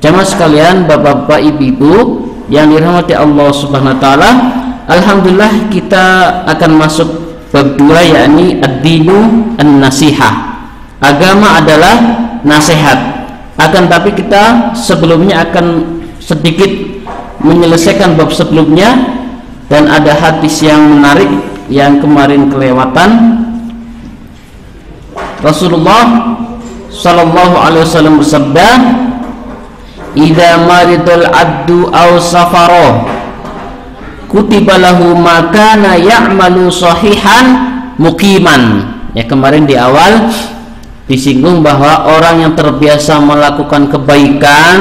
Jamaah sekalian, bapak-bapak, ibu-ibu yang dirahmati Allah Subhanahu wa taala, alhamdulillah kita akan masuk bab 2, yakni ad-dinu an-nasihah. Agama adalah nasihat. Akan tapi kita sebelumnya akan sedikit menyelesaikan bab sebelumnya, dan ada hadis yang menarik yang kemarin kelewatan. Rasulullah sallallahu alaihi wasallam bersabda, "Idza maridul abdu aw safara kutiba lahu ma kana ya'malu sahihan muqiman." Ya, kemarin di awal disinggung bahwa orang yang terbiasa melakukan kebaikan,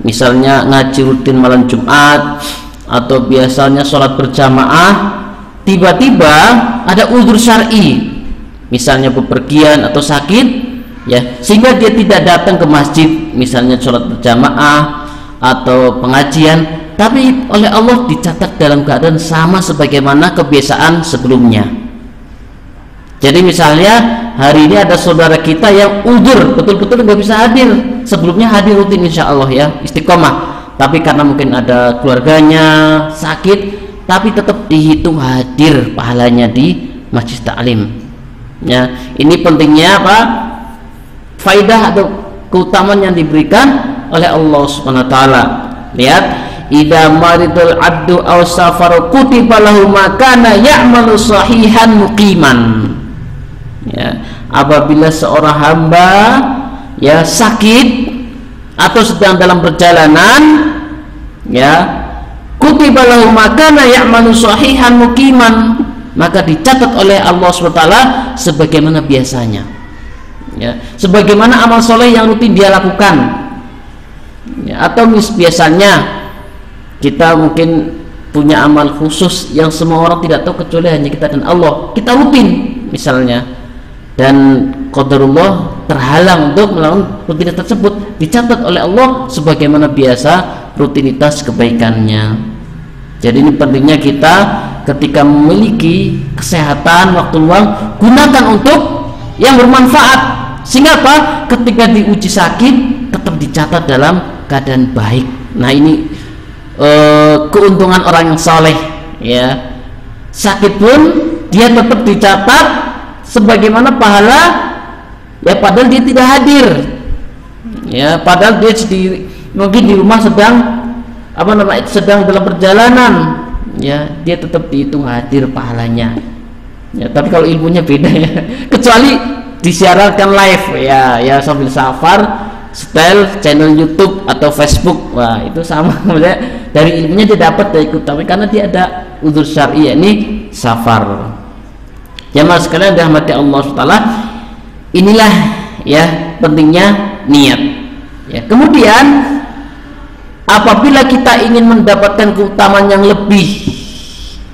misalnya ngaji rutin malam Jumat atau biasanya sholat berjamaah, tiba-tiba ada uzur syar'i, misalnya bepergian atau sakit, ya, sehingga dia tidak datang ke masjid, misalnya sholat berjamaah atau pengajian, tapi oleh Allah dicatat dalam keadaan sama sebagaimana kebiasaan sebelumnya. Jadi misalnya hari ini ada saudara kita yang uzur, betul-betul nggak bisa hadir, sebelumnya hadir rutin insya Allah, ya, istiqomah, tapi karena mungkin ada keluarganya sakit, tapi tetap dihitung hadir pahalanya di masjid taklim. Ya, ini pentingnya apa? Faidah atau keutamaan yang diberikan oleh Allah Subhanahu wa taala. Lihat, idza maridul abdu aw safar kutiba lahu ma kana ya'malu sahihan muqiman. Ya, apabila seorang hamba ya sakit atau sedang dalam perjalanan, ya, kutiba lahu ma kana ya'malu sahihan muqiman, maka dicatat oleh Allah SWT sebagaimana biasanya, ya, sebagaimana amal soleh yang rutin dia lakukan, ya. Atau biasanya kita mungkin punya amal khusus yang semua orang tidak tahu kecuali hanya kita dan Allah, kita rutin misalnya, dan qadarullah terhalang untuk melakukan rutinitas tersebut, dicatat oleh Allah sebagaimana biasa rutinitas kebaikannya. Jadi ini pentingnya kita ketika memiliki kesehatan, waktu luang, gunakan untuk yang bermanfaat, sehingga apa? Ketika diuji sakit tetap dicatat dalam keadaan baik. Nah, ini keuntungan orang yang saleh, ya. Sakit pun dia tetap dicatat sebagaimana pahala, ya, padahal dia tidak hadir, ya, padahal dia mungkin di rumah sedang sedang dalam perjalanan, ya, dia tetap dihitung hadir pahalanya, ya. Tapi kalau ilmunya beda, ya, kecuali disiarkan live, ya sambil safar, style channel YouTube atau Facebook, wah itu sama, dari ilmunya dia dapat dari ikut, tapi karena dia ada uzur syar'i, yakni safar. Jamaah sekalian dirahmati Allah SWT, inilah, ya, pentingnya niat, ya. Kemudian apabila kita ingin mendapatkan keutamaan yang lebih,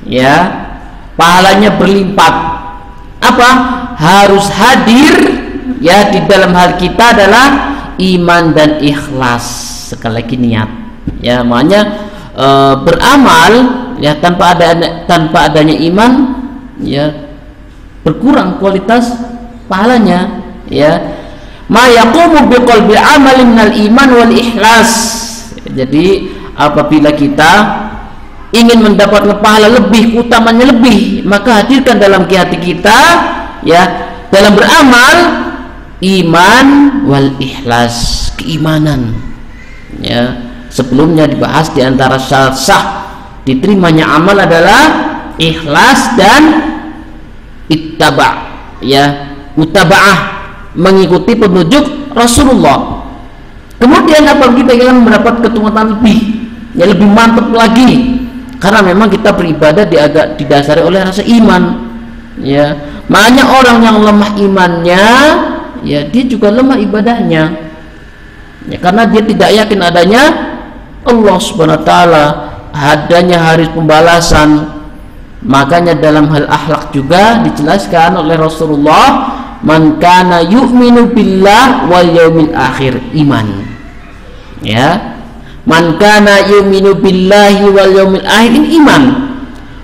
ya, pahalanya berlimpah, apa? Harus hadir, ya, di dalam hal kita adalah iman dan ikhlas. Sekali lagi niat, ya, makanya beramal, ya, tanpa adanya iman, ya, berkurang kualitas pahalanya, ya. Ma yaqumu biqalbi amalin minal iman wal ikhlas. Jadi apabila kita ingin mendapatkan pahala lebih, utamanya lebih, maka hadirkan dalam hati kita, ya, dalam beramal, iman wal ikhlas, keimanan, ya. Sebelumnya dibahas di antara syarat sah diterimanya amal adalah ikhlas dan ittaba, ya, mutaba'ah, mengikuti petunjuk Rasulullah. Kemudian apabila kita ingin mendapat keutamaan lebih, ya, lebih mantap lagi, karena memang kita beribadah didasari oleh rasa iman, ya. Makanya orang yang lemah imannya, ya, dia juga lemah ibadahnya, ya, karena dia tidak yakin adanya Allah Subhanahu wa taala, adanya hari pembalasan. Makanya dalam hal akhlak juga dijelaskan oleh Rasulullah, man kana yu'minu billah wal yaumil akhir, iman, ya, man kana yu'minu billahi wal yaumil akhir, ini iman.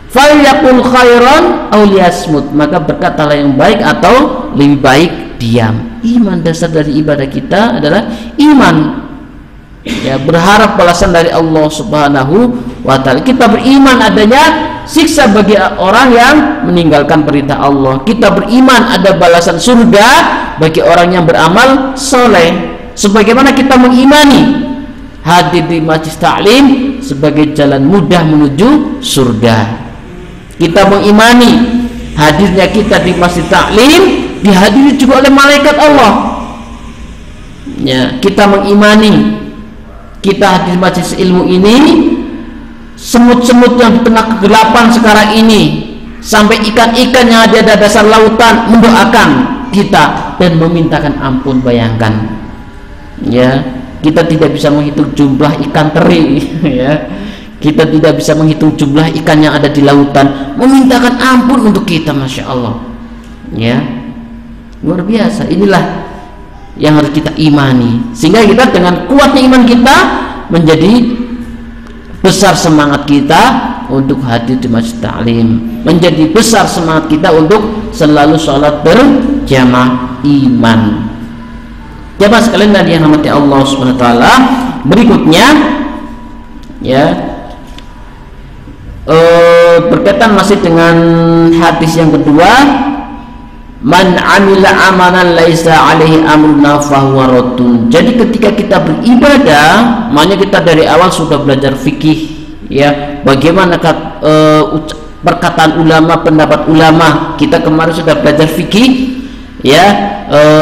Falyaqul khairan aw liyasmut, maka berkatalah yang baik atau lebih baik diam. Iman, dasar dari ibadah kita adalah iman, ya. ya, berharap balasan dari Allah Subhanahu wa taala. Kita beriman adanya siksa bagi orang yang meninggalkan perintah Allah. Kita beriman ada balasan surga bagi orang yang beramal soleh. Sebagaimana kita mengimani hadir di majlis taklim sebagai jalan mudah menuju surga. Kita mengimani hadirnya kita di masjid taklim dihadiri juga oleh malaikat Allah. Ya, kita mengimani kita hadir majelis ilmu ini, semut-semut yang di tengah kegelapan sekarang ini sampai ikan-ikan yang ada di dasar lautan mendoakan kita dan memintakan ampun. Bayangkan, ya, kita tidak bisa menghitung jumlah ikan teri, ya, kita tidak bisa menghitung jumlah ikan yang ada di lautan memintakan ampun untuk kita. Masya Allah, ya, luar biasa. Inilah yang harus kita imani, sehingga kita dengan kuatnya iman kita menjadi besar semangat kita untuk hadir di masjid taklim, menjadi besar semangat kita untuk selalu sholat berjamaah iman. Jamaah sekalian yang dirahmati Allah Subhanahu wa taala, berikutnya ya, berkaitan masih dengan hadis yang kedua, man amila amalan laisa alaihi amruna fahuwa raddun. Jadi ketika kita beribadah, makanya kita dari awal sudah belajar fikih, ya, bagaimana perkataan ulama, pendapat ulama. Kita kemarin sudah belajar fikih, ya,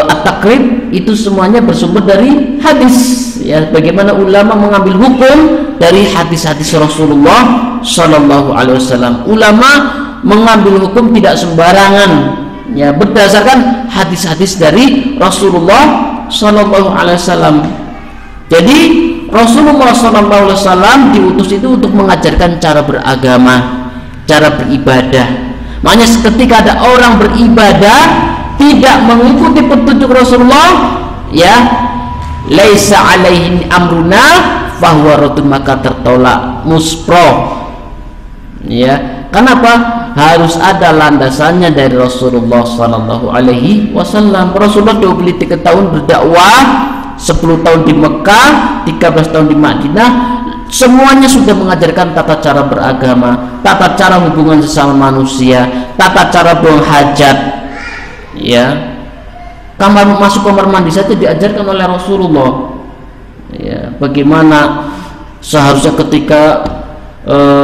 at-taqrib itu semuanya bersumber dari hadis, ya, bagaimana ulama mengambil hukum dari hadis-hadis Rasulullah Shallallahu Alaihi Wasallam. Ulama mengambil hukum tidak sembarangan, ya, berdasarkan hadis-hadis dari Rasulullah Sallallahu Alaihi Wasallam. Jadi Rasulullah Sallallahu Alaihi Wasallam diutus itu untuk mengajarkan cara beragama, cara beribadah. Makanya ketika ada orang beribadah tidak mengikuti petunjuk Rasulullah, ya, laisa alaihi amruna fahuwa raddun, maka tertolak, muspro, ya. Kenapa? Harus ada landasannya dari Rasulullah Sallallahu Alaihi Wasallam. Rasulullah 23 tahun berdakwah, 10 tahun di Mekah, 13 tahun di Madinah, semuanya sudah mengajarkan tata cara beragama, tata cara hubungan sesama manusia, tata cara buang hajat, ya. Masuk kamar mandi saja diajarkan oleh Rasulullah, ya, bagaimana seharusnya ketika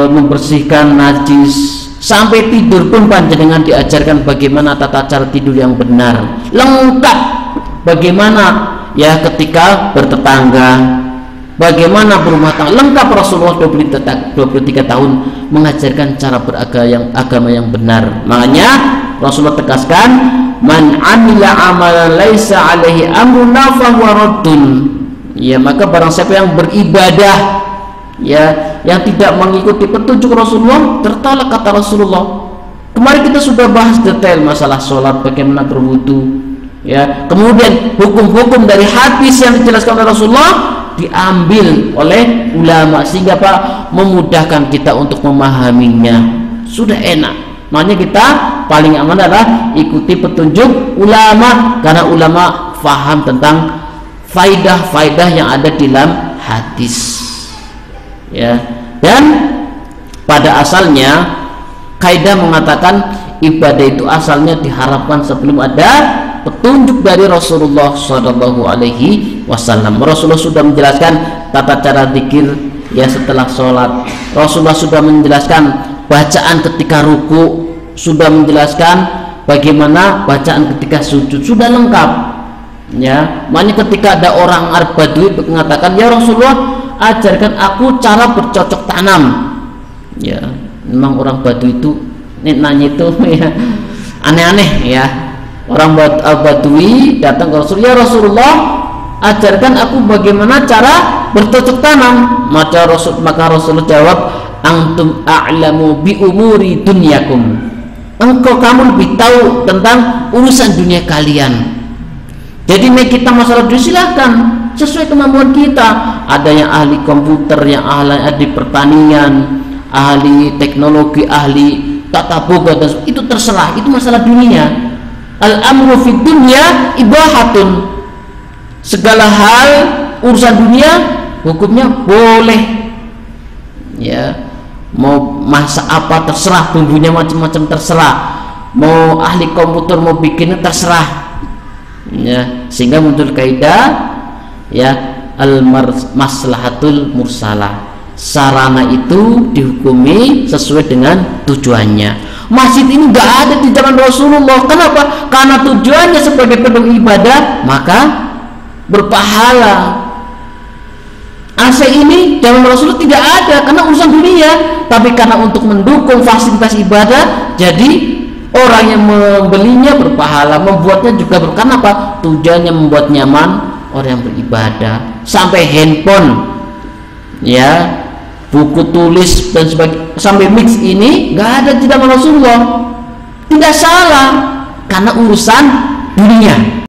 membersihkan najis, sampai tidur pun panjenengan diajarkan bagaimana tata cara tidur yang benar, lengkap. Bagaimana, ya, ketika bertetangga, bagaimana berumah tangga, lengkap. Rasulullah 23 tahun mengajarkan cara beragama yang benar. Makanya Rasulullah tegaskan, man amila amalan laisa alaihi amruna fahuwa raddun, ya, maka barang siapa yang beribadah, ya, yang tidak mengikuti petunjuk Rasulullah, tertolak, kata Rasulullah. Kemarin kita sudah bahas detail masalah sholat, bagaimana berwudu, ya, kemudian hukum-hukum dari hadis yang dijelaskan oleh Rasulullah diambil oleh ulama, sehingga Pak memudahkan kita untuk memahaminya. Sudah enak. Makanya kita paling aman adalah ikuti petunjuk ulama, karena ulama faham tentang faidah-faidah yang ada di dalam hadis, ya. Dan pada asalnya kaidah mengatakan ibadah itu asalnya diharapkan sebelum ada petunjuk dari Rasulullah Shallallahu Alaihi Wasallam. Rasulullah sudah menjelaskan tata cara zikir, ya, setelah sholat. Rasulullah sudah menjelaskan bacaan ketika ruku, sudah menjelaskan bagaimana bacaan ketika sujud, sudah lengkap, ya. Makanya ketika ada orang Arab Badui mengatakan, ya Rasulullah, ajarkan aku cara bercocok tanam, ya. Memang orang Badui itu nanya itu, ya, aneh-aneh, ya. Orang Badui datang ke Rasul, ya Rasulullah, ajarkan aku bagaimana cara bercocok tanam. Maka Rasulullah jawab, antum a'lamu bi umuri dunyakum, kamu lebih tahu tentang urusan dunia kalian. Jadi kita masalah dunia silahkan sesuai kemampuan kita. Ada yang ahli komputer, yang ahli pertanian, ahli teknologi, ahli tata boga, itu terserah, itu masalah dunia. Al-amru fid dunya ibahatun, segala hal urusan dunia hukumnya boleh. Ya, mau masak apa terserah, bumbunya macam-macam terserah, mau ahli komputer mau bikinnya terserah. Ya, sehingga muncul kaidah ya maslahatul mursalah, sarana itu dihukumi sesuai dengan tujuannya. Masjid ini nggak ada di zaman Rasulullah. Kenapa? Karena tujuannya sebagai pendukung ibadah, maka berpahala. AC ini zaman Rasulullah tidak ada karena urusan dunia, tapi karena untuk mendukung fasilitas ibadah, jadi orang yang membelinya berpahala, membuatnya juga berpahala. Apa? Tujuannya membuat nyaman orang yang beribadah. Sampai handphone, ya, buku tulis dan sebagainya, sampai mix ini nggak ada di zaman Rasulullah. Tidak salah karena urusan dunia.